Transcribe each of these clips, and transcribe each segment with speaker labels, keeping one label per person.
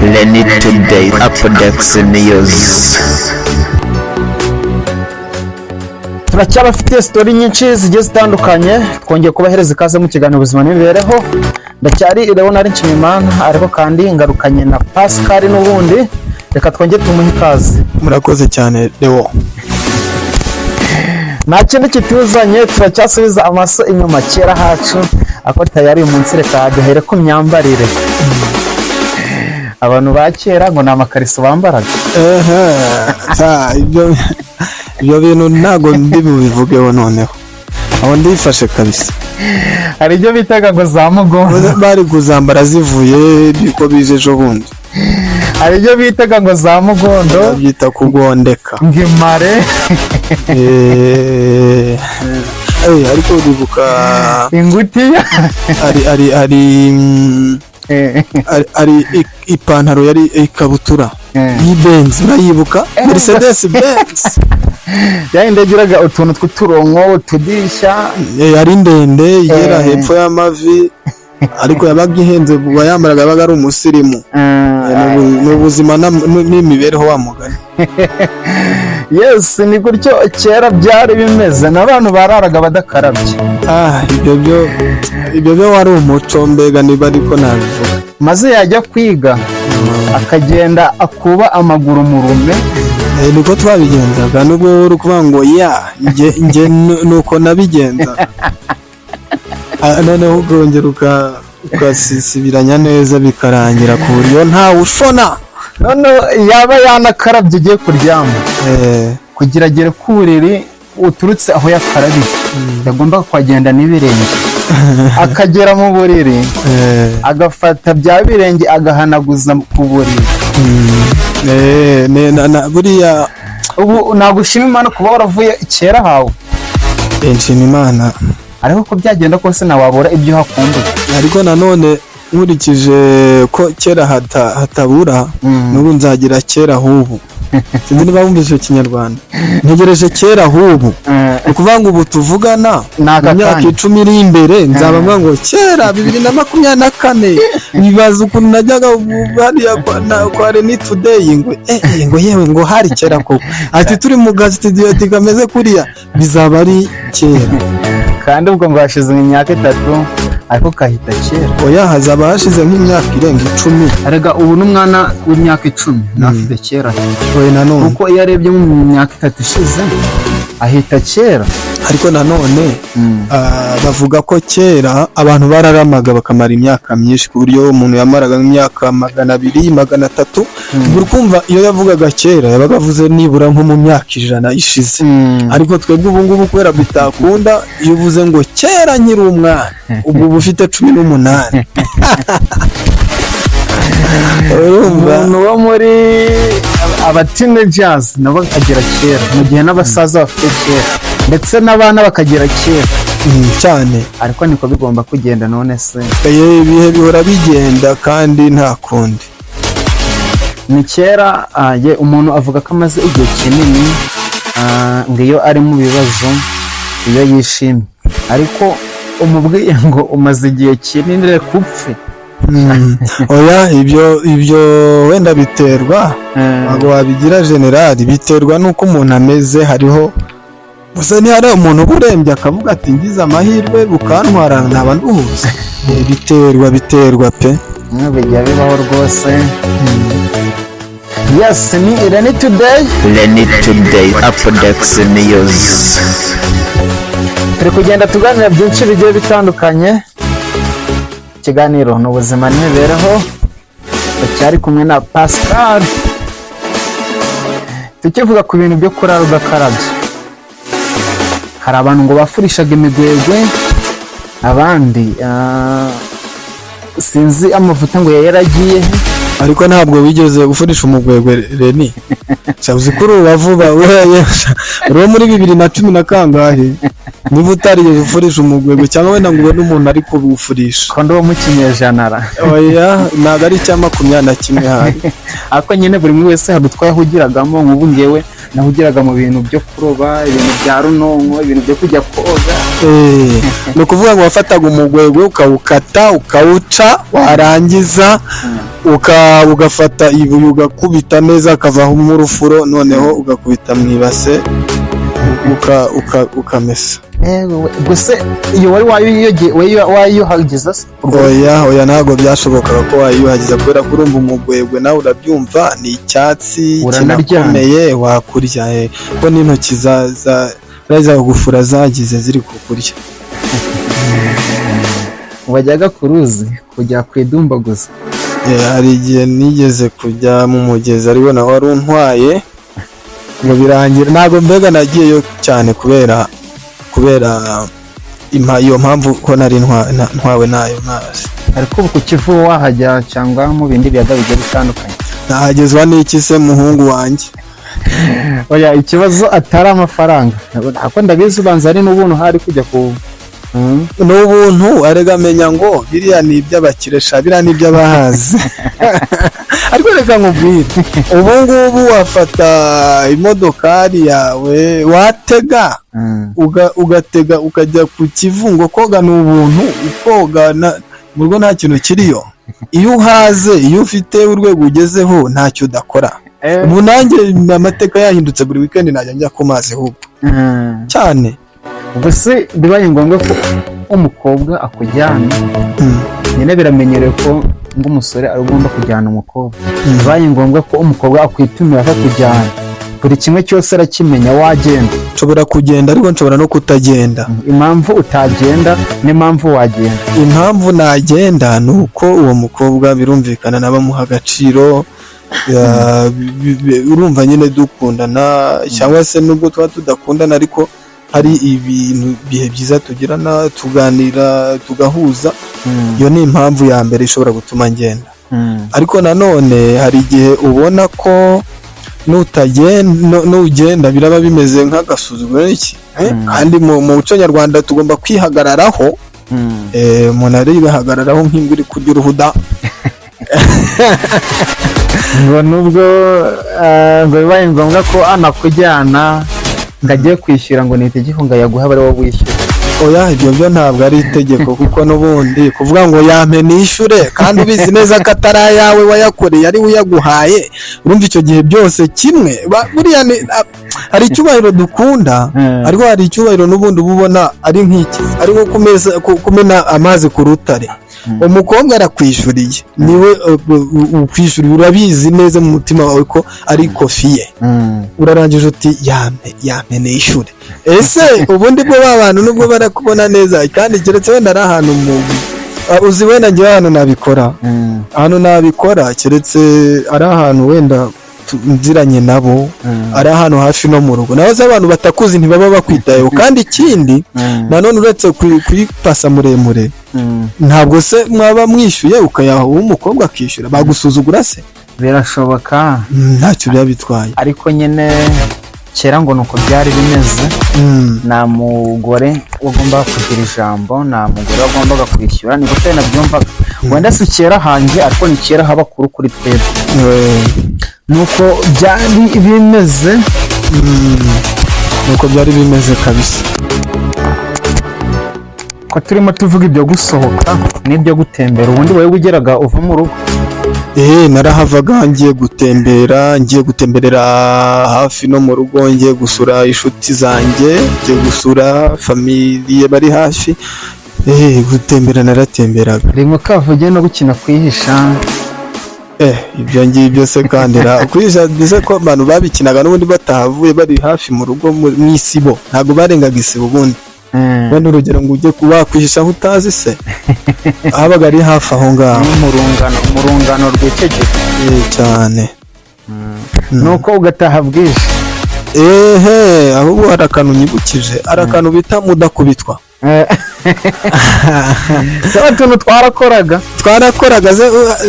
Speaker 1: Lenny Today Apodex News.
Speaker 2: Turacyabafite story nyinshi zigiye zitandukanye, twongeye kubahereza ikaze mu kiganiro ubuzima n'imibereho. Ndacyari Leonard Nshimiyimana, ariko kandi ngarukanye na Pascal n'ubundi. Reka twongeye tumuhe ikaze.
Speaker 3: Murakoze cyane Leo.
Speaker 2: Nta kintu kituzanye, turacyasubiza amaso inyuma kera hacu, ako tayari umunsi reka duhere ku myambarire. Abantu ba kera ngo na makariso bambaraga.
Speaker 3: Ibyo bintu ntago ndi bubivugeho noneho. Aho ndifashe kabisa.
Speaker 2: Hari ibyo bitaga ngo za mugondo.
Speaker 3: Bari kuzambara zivuye biko bije ejo bundi.
Speaker 2: Hari ibyo bitaga ngo za mugondo.
Speaker 3: Byita kugondeka.
Speaker 2: Ngimare.
Speaker 3: Ariko uribuka
Speaker 2: ingutiya.
Speaker 3: ari ipantaro yari ikabutura y'Benz, urayibuka? Mercedes Benz.
Speaker 2: Yayindegiraga utuntu tw'uturongo, utudirisha,
Speaker 3: yari ndende yera hepfo y'amavi, ariko yabaga ihenze, yambaraga yabaga ari umusirimu. N'ubuzima n'imibereho wa mugani.
Speaker 2: Yes, ni gutyo kera byari bimeze, n'abantu bararaga badakarabye.
Speaker 3: Ibyo byo wari umuco mbega niba ariko nabivuga.
Speaker 2: Maze yajya kwiga akagenda akuba amaguru mu rume.
Speaker 3: Niko twabigenzaga, nubwo uri kuvuga ngo nge nuko nabigenza. Noneho ukongera ukasisibiranya neza bikarangira ku buryo ntawe ushona.
Speaker 2: Noneho yaba yanakarabye ugiye kuryama, kugira agere ku buriri uturutse aho yakarabiye, yagomba kwagenda n'ibirenge. Akagera mu buriri agafata bya birenge agahanaguza ku buriri.
Speaker 3: Buriya
Speaker 2: ubu nagushima Imana kuba waravuye kera hawe.
Speaker 3: Nshima Imana,
Speaker 2: ariko ko byagenda kose nawabura ibyo hakumbuye.
Speaker 3: Ariko nanone nkurikije ko kera hatabura, n'ubu nzagira kera hubu. Sinzi niba wumvise Kinyarwanda. Ntegereje kera hubu. Ukuvuga ngo ubu tuvugana mu myaka 10 iri imbere nzaba mvuga ngo kera 2024 bibaza ukuntu najyaga bariya kwa Lenny Today ngo yewe ngo hari kera koko. Ati turi mu studio tikameze kuriya bizaba ari kera.
Speaker 2: Kandi ubwo ngo hashize imyaka 3 ariko kahita kera.
Speaker 3: Oya, hazaba hashize nk'imyaka irenga 10.
Speaker 2: Arega ubu n'umwana w'imyaka 10 nafite kera.
Speaker 3: Oya nanone
Speaker 2: kuko iyo arebye mu myaka 3 ishize ahita kera.
Speaker 3: Ariko nanone bavuga ko kera abantu bararamaga bakamara imyaka myinshi, ku buryo umuntu yamaraga imyaka 200 300. Buri kumva iyo yavugaga kera yabaga avuze nibura nko mu myaka 100 ishize. Ariko twebwe ubu ngubu kubera bitakunda, iyo uvuze ngo kera nkiri umwana ubu bufite 18.
Speaker 2: Umuntu wo muri aba-teenagers nabo bakagira kera, mu gihe n'abasaza bafite kera, ndetse n'abana bakagira kera
Speaker 3: cyane.
Speaker 2: Ariko niko bigomba kugenda none se.
Speaker 3: Ibihe bihora bigenda kandi nta kundi.
Speaker 2: Ni kera umuntu avuga ko amaze igihe kinini ngo iyo ari mu bibazo, iyo yishimye, ariko umubwiye ngo umaze igihe kinini reka upfe.
Speaker 3: Oya, ibyo wenda biterwa, ntabwo wabigira generali, biterwa nuko umuntu ameze. Hariho gusa ni hari umuntu urembye akavuga ati ngize amahirwe bukantwara ntaba nduhutse. Biterwa pe.
Speaker 2: Bijya bibaho rwose. Yes, ni Lenny Today
Speaker 1: Apodex News.
Speaker 2: Turi kugenda tuganira byinshi bigiye bitandukanye. Ikiganiro n'ubuzima n'imibereho, cyari kumwe na Pascal. Tukivuga ku bintu byo kurara udakarabye. Hari abantu ngo bafurishaga imigwegwe, abandi sinzi amavuta ngo yaragiye.
Speaker 3: Ariko ntabwo wigeze gufurisha umugwegwe Lenny. Cyavuze kuri ubavuba uro muri 2010 na kangahe. Niba utarigeze ufurisha umugwegwe cyangwa wenda ngo ubone umuntu ari kubufurisha.
Speaker 2: Ko ndo mu kinyejana.
Speaker 3: Oya, ntago ari cya 21 hari.
Speaker 2: Ako nyine buri wese hadutwaye hugiragamo, nk'ubu ngewe naho ugeraga mu bintu byo kuroba, ibintu bya runonko, ibintu byo kujya koga.
Speaker 3: ni ukuvuga ngo wafataga umugwegwe ukawukata ukawuca, warangiza ugafata ibuye ugakubita neza akavamo urufuro, noneho ugakubita mu ibase ukamesa.
Speaker 2: Gusa iyo wari wayiyuhagiza se?
Speaker 3: Oya ntabwo byashobokaga ko wayiyuhagiza, kubera ko urumva umugwegwe nawe urabyumva ni icyatsi kinakomeye wakurya, ko n'intoki za gufura zagize ziri kukurya.
Speaker 2: Wajyaga ku ruzi kujya kwidumbaguza?
Speaker 3: Hari igihe nigeze kujya mu mugezi ariwo nawe wari untwaye ngo birangira, ntabwo mbega nagiyeyo cyane kubera iyo mpamvu ko nari ntwawe nayo mazi.
Speaker 2: Ariko ubu ku Kivu wahajya cyangwa mu bindi biyaga bigiye bitandukanye?
Speaker 3: Nahagezwa n'iki se muhungu wanjye?
Speaker 2: Oya, ikibazo atari amafaranga, ako ndabizi ubanza ari n'ubuntu hari kujya ku
Speaker 3: n'ubuntu, arega menya ngo biriya ni iby'abakiresha, biriya ni iby'abahazi. Ariko reka nkubwire, ubu ngubu wafata imodokari yawe watega ugatega ukajya ku Kivu, ngo koga ni ubuntu, ukoga mu rugo nta kintu kiriyo. Iyo uhaze, iyo ufite urwego ugezeho ntacyo udakora. Ubu nanjye amateka yahindutse, buri weekend najya njya ku mazi ahubwo cyane.
Speaker 2: Gusa bibaye ngombwa ko umukobwa akujyana, nyine biramenyerewe ko umusore ari ugomba kujyana umukobwa. Bibaye ngombwa ko umukobwa akwitumira akakujyana, buri kimwe cyose arakimenya, wagenda.
Speaker 3: Nshobora kugenda ariko nshobora no kutagenda.
Speaker 2: Impamvu utagenda n'impamvu wagenda?
Speaker 3: Impamvu nagenda ni uko uwo mukobwa birumvikana nabamuha agaciro, urumva nyine dukundana, cyangwa se nubwo tuba tudakundana ariko hari ibintu bihe byiza tugirana, tuganira, tugahuza. Iyo ni impamvu ya mbere ishobora gutuma ngenda. Ariko nanone hari igihe ubona ko nugenda biraba bimeze nk'agasuzuguro iki, kandi mu muco nyarwanda tugomba kwihagararaho. Umuntu arihagararaho nk'imbwa iri kurya uruhuda.
Speaker 2: ngo nubwo ngo bibaye ngombwa ko anakujyana ngo agiye kwishyura, ngo ni itegeko ngo yaguha ari wowe wishyura.
Speaker 3: Oya, ibyo byo ntabwo ari itegeko, kuko n'ubundi kuvuga ngo yampe nishyure kandi ubizi neza ko atari ayawe wayakoreye ari we uyaguhaye, urumva icyo gihe byose kimwe. Buriya hari icyubahiro dukunda, ariko hari icyubahiro n'ubundi uba ubona ari nk'iki, ari nko kumena amazi ku rutare. Umukobwa arakwishyuriye, niwe ukwishyuriye, urabizi neza mu mutima wawe ko ari kofi ye. Urarangije uti yampe nishyure. Ese ubundi bwo bantu nubwo barakubona neza, kandi keretse wenda ari ahantu uzi wenda ngewe ahantu nabikora keretse ari ahantu wenda nziranye nabo, ari ahantu hafi no mu rugo, naho abantu batakuzi ntibaba bakwitayeho. Kandi ikindi nanone uretse kuyipasa muremure, ntabwo se mwaba mwishyuye ukayaha uwo umukobwa akishyura, bagusuzugura se?
Speaker 2: Birashoboka,
Speaker 3: ntacyo byaba bitwaye.
Speaker 2: ariko nyine kera ngo nuko byari bimeze. nta mugore wagombaga kugira ijambo, nta mugore wagombaga kwishyura, niko cyane nabyumvaga. Wenda si kera hanjye, ariko ni kera habakuru kuri twebwe. Nuko byari bimeze,
Speaker 3: nuko byari bimeze kabisa.
Speaker 2: ko turimo tuvuga ibyo gusohoka n'ibyo gutembera, ubundi wowe ugeraga uva mu rugo?
Speaker 3: Narahavaga ngiye gutemberera hafi no mu rugo, ngiye gusura inshuti zanjye, ngiye gusura famiye bari hafi. Gutembera naratemberaga.
Speaker 2: Rimwe kavuge no gukina kwihisha.
Speaker 3: Ibyo ngibyo se kandira kwihisha, bize ko abantu babikinaga n'ubundi batahavuye bari hafi mu rugo mu isibo, ntabwo barengaga isibo ubundi. Wenda urugero ngo ujye kuba kwihisha aho utazi se, ahabaga ari hafi aho ngaho
Speaker 2: umurungano rw'itegeko
Speaker 3: cyane.
Speaker 2: nuko ugataha bwije.
Speaker 3: ahubwo hari akantu nyibukije, hari akantu bita mudakubitwa.
Speaker 2: utuntu twarakoraga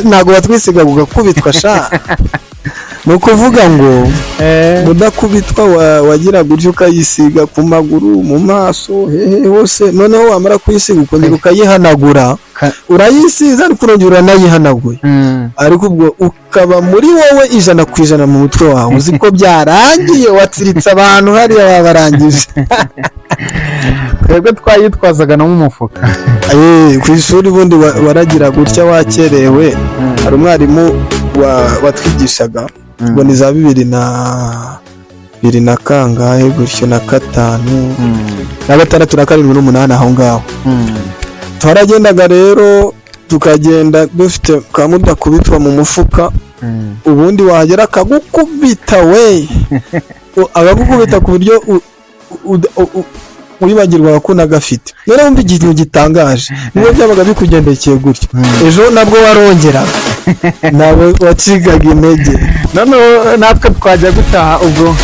Speaker 3: ntabwo batwisiga ugakubitwa sha. ni ukuvuga ngo mudakubitwa wagira gutyo ukayisiga ku maguru mu maso hehe hose noneho wamara kuyisiga ukongera ukayihanagura urayisiza ariko urongera uranayihanaguye ariko ubwo ukaba muri wowe 100% mu mutwe wawe uzi ko byarangiye watsiritse abantu hariya babarangije.
Speaker 2: twebwe twayitwazaga no mu mufuka
Speaker 3: ku ishuri bundi waragira gutya wakerewe hari umwarimu watwigishaga ngo ni za 2002 na kangahe gutyo na 5 na 6 na 7 n'8 aho ngaho twaragendaga rero tukagenda dufite kamuda kubitwa mu mufuka ubundi wahagera akagukubita we agakubita ku buryo wibagirwa ko nagafite rero wumva ikintu gitangaje niba byabaga bikugendekeye gutyo ejo nabwo warongeraga nabo wacigaga intege
Speaker 2: noneho natwe twajya gutaha ubwo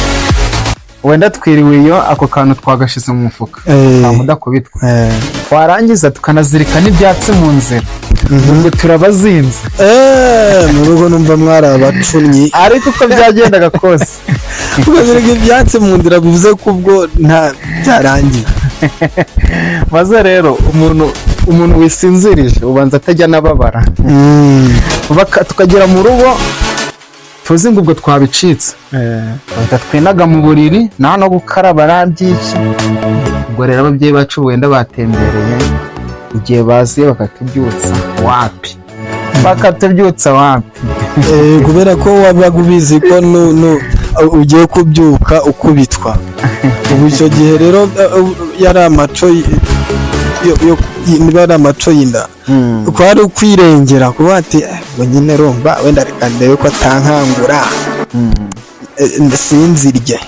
Speaker 2: wenda twiriwe iyo ako kantu twagashize mu mufuka mudakubitwa twarangiza tukanazirika n'ibyatsi mu nzira ubwo turabazinze
Speaker 3: mu rugo numva mwari abapfunyi
Speaker 2: ariko uko byagendaga kose
Speaker 3: ukazirika ibyatsi mu nzira bivuze ko ubwo nta byarangiye
Speaker 2: maze rero umuntu wisinzirije ubanza atajya n'ababara tukagera mu rugo tuzi ngo ubwo twabicitse twinaga mu buriri nta no gukaraba arabyiki ubwo rero ababyeyi bacu wenda batembereye igihe baziye bakatubyutsa wapi
Speaker 3: kubera ko wabaga ubizi ko ugiye kubyuka ukubitwa ubu icyo gihe rero yari amaco niba ari amaco y'inda kwari ukwirengera kuba ati ngo nyine rumva wenda reka ndebe ko atankangura sinzirye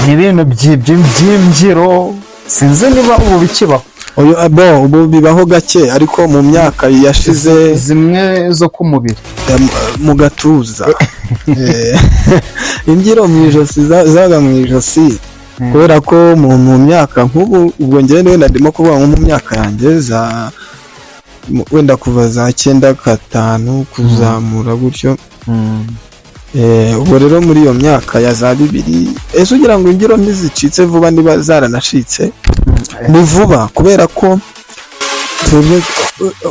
Speaker 2: n'ibintu by'imbyiro sinzi niba ubu bikibaho
Speaker 3: ubu bibaho gake ariko mu myaka yashize
Speaker 2: zimwe zo ku mubiri
Speaker 3: mu gatuza imbyiro mu ijosi zaga mu ijosi kubera ko mu myaka nk'ubu ubwo njyewe wenda ndimo kuvuga nko mu myaka yanjye wenda kuva za 9-5 kuzamura gutyo ubwo rero muri iyo myaka ya za 2000 ese ugira ngo imbyiro ntizicitse vuba niba zaranashitse ni vuba kubera ko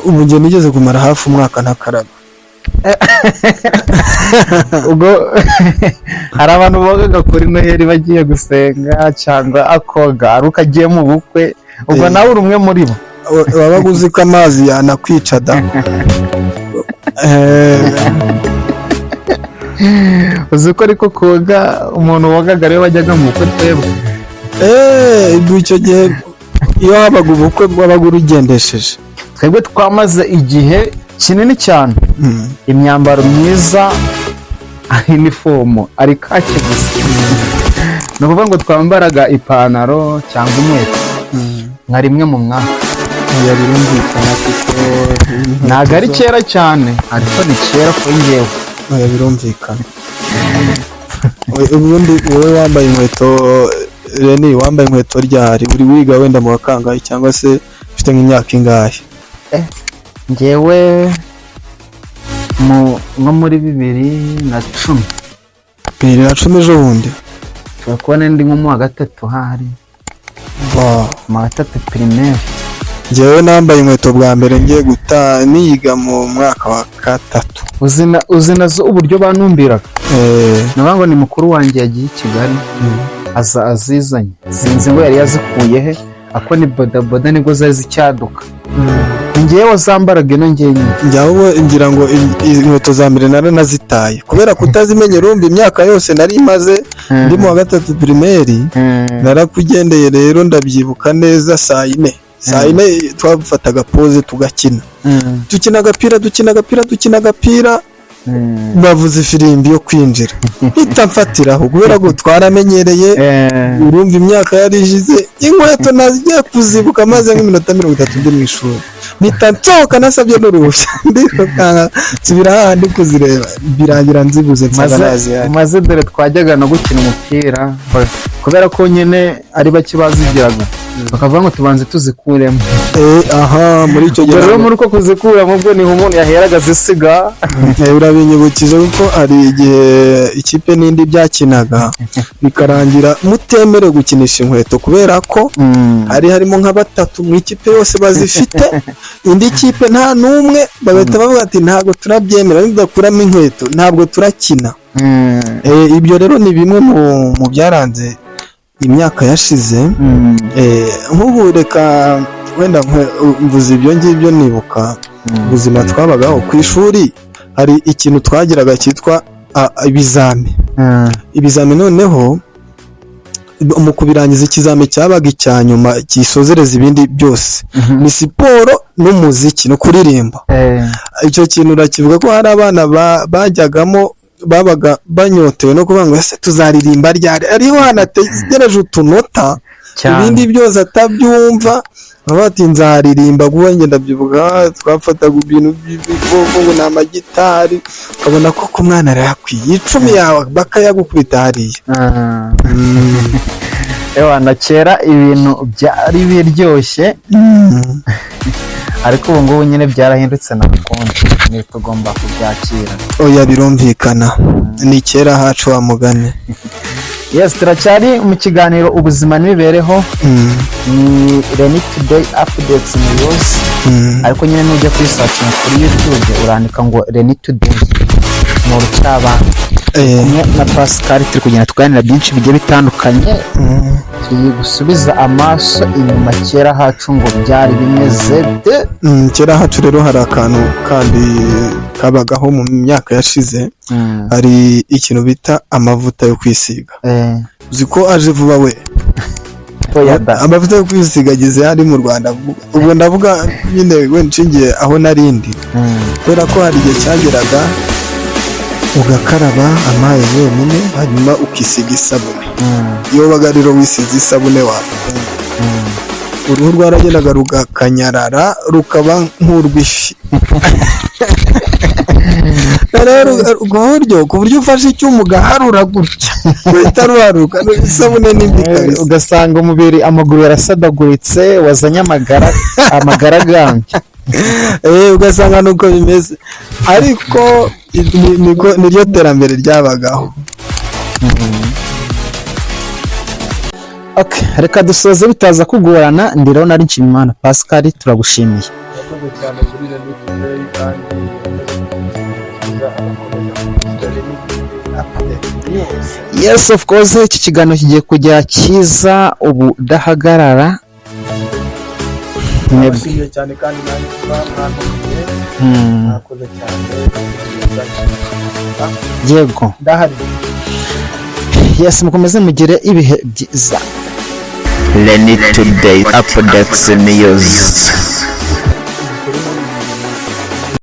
Speaker 3: ubu njye nigeze kumara hafi umwaka ntakaraga
Speaker 2: ubwo hari abantu bogaga kuri noheli bagiye gusenga cyangwa akoga ari ukagiye mu bukwe ubwo nawe uri umwe muri bo
Speaker 3: wabaga uzi ko amazi yanakwica da
Speaker 2: uzi ko ariko koga umuntu wogaga ariwe wajyaga mu bukwe twebwe
Speaker 3: icyo gihe iyo habaga ubukwe wabaga urugendesheje
Speaker 2: twebwe twamaze igihe kinini cyane imyambaro myiza inifomo ari kake gusa ni ukuvuga ngo twambaraga ipantaro cyangwa inkweto nka rimwe mu mwaka
Speaker 3: birumvikana kuko
Speaker 2: ntabwo ari kera cyane ariko ni kera kuri njyewe
Speaker 3: birumvikana ubundi wowe wambaye inkweto Reni wambaye inkweto ryari uri wiga wenda mu wakangahe cyangwa se ufite nk'imyaka ingahe
Speaker 2: njyewe nko muri 2010
Speaker 3: ejo bundi
Speaker 2: ushobora kubona ndi nko mu wa gatatu hari mu wa gatatu primaire
Speaker 3: njyewe nambaye inkweto bwa mbere ngiye niga mu mwaka wa 3
Speaker 2: uzi nazo uburyo banumbiraga navuga ngo ni mukuru wanjye yagiye i Kigali azizanye sinzi ngo yari yazikuye he ako ni bodaboda nibwo zari zicyaduka njyewe zambaraga ino
Speaker 3: njyawe ngira ngo inkweto za mbere naranazitaye kubera kutazimenye rumva imyaka yose nari imaze ndi mu wa 3 primaire narakugendeye rero ndabyibuka neza saa 4 twafataga pause tugakina dukina agapira bavuze ifirimbi yo kwinjira mpita mfatiraho kubera ko twaramenyereye urumva imyaka yari ishize inkweto nazigiye kuzibuka maze nk'iminota 30 ndi mu ishuri mpita nsohoka nasabye n'uruhushya ndikanga nsubira hahandi kuzireba birangira nzibuze
Speaker 2: maze dore twajyaga no gukina umupira kubera ko nyine ari bake bazigiraga bakavuga ngo tubanze tuzikuremo
Speaker 3: aha muri icyo gihe
Speaker 2: rero muri uko kuzikuramo bwo niho umuntu yaheraga azisiga.
Speaker 3: urabinyibukije kuko hari igihe ikipe n'indi byakinaga bikarangira mutemerewe gukinisha inkweto kubera ko harimo nka batatu mu ikipe yose bazifite, indi kipe nta n'umwe, bagahita bavuga ati ntabwo turabyemera, nidakuramo inkweto ntabwo turakina. Ibyo rero ni bimwe mu byaranze imyaka yashize. Nk'ubu reka wenda mvuze ibyo ngibyo nibuka ubuzima twabagaho ku ishuri, hari ikintu twagiraga cyitwa ibizami noneho mu kubirangiza ikizami cyabaga icya nyuma kisozereza ibindi byose ni siporo n'umuziki no kuririmba. Icyo kintu urakivuga ko hari abana bajyagamo babaga banyotewe no kuvuga ngo ese tuzaririmba ryari, ariho hanategereje utunota ibindi byose atabyumva, bati nzaririmba kuba ngenda byibuka twafataga ibintu by'ibivovo ngo ni amagitari, ukabona ko ku mwana arakwiye 10 yawe bakayagukubita hariya.
Speaker 2: Na kera ibintu byari biryoshye ariko ubu ngubu nyine byarahindutse na konti, ni tugomba kubyakira.
Speaker 3: Oya birumvikana, ni kera hacu wa mugani.
Speaker 2: Yes, turacyari mu kiganiro ubuzima n'imibereho, ni Reni Today Updates News, ariko nyine nujya kuri search kuri YouTube urandika ngo Reni Today mu rucyabana. Na Pascal turi kugenda tuganira byinshi bigiye bitandukanye, turi gusubiza amaso inyuma kera hacu ngo byari bimeze de.
Speaker 3: Kera hacu rero hari akantu kandi kabagaho mu myaka yashize, hari ikintu bita amavuta yo kwisiga. Uzi ko aje vuba we? Amavuta yo kwisiga ageze hari mu Rwanda, ubwo ndavuga nyine we nshingiye aho narindi, kubera ko hari igihe cyageraga ugakaraba amazi yonyine hanyuma ukisiga isabune. Iyo wabaga rero wisize isabune wawe uruhu rwaragendaga rugakanyarara rukaba nk'urw'ifi. Rero ku buryo ufashe icyuma ugaharura gutya uhita ruharuka isabune n'indi kabisa,
Speaker 2: ugasanga umubiri amaguru yarasadaguritse, wazanye amagaragambye.
Speaker 3: Ugasanga nuko bimeze, ariko niryo terambere ryabagaho.
Speaker 2: Reka dusoze bitaza kugorana. Ndiro nari Nshimiyimana Pascal, turagushimiye. Yes, of course, iki kiganiro kigiye kujya kiza ubudahagarara.
Speaker 3: Cyane kandi
Speaker 2: yego ndahari. Yes, mukomeze mugire ibihe byiza.
Speaker 1: Reni Today Updates News.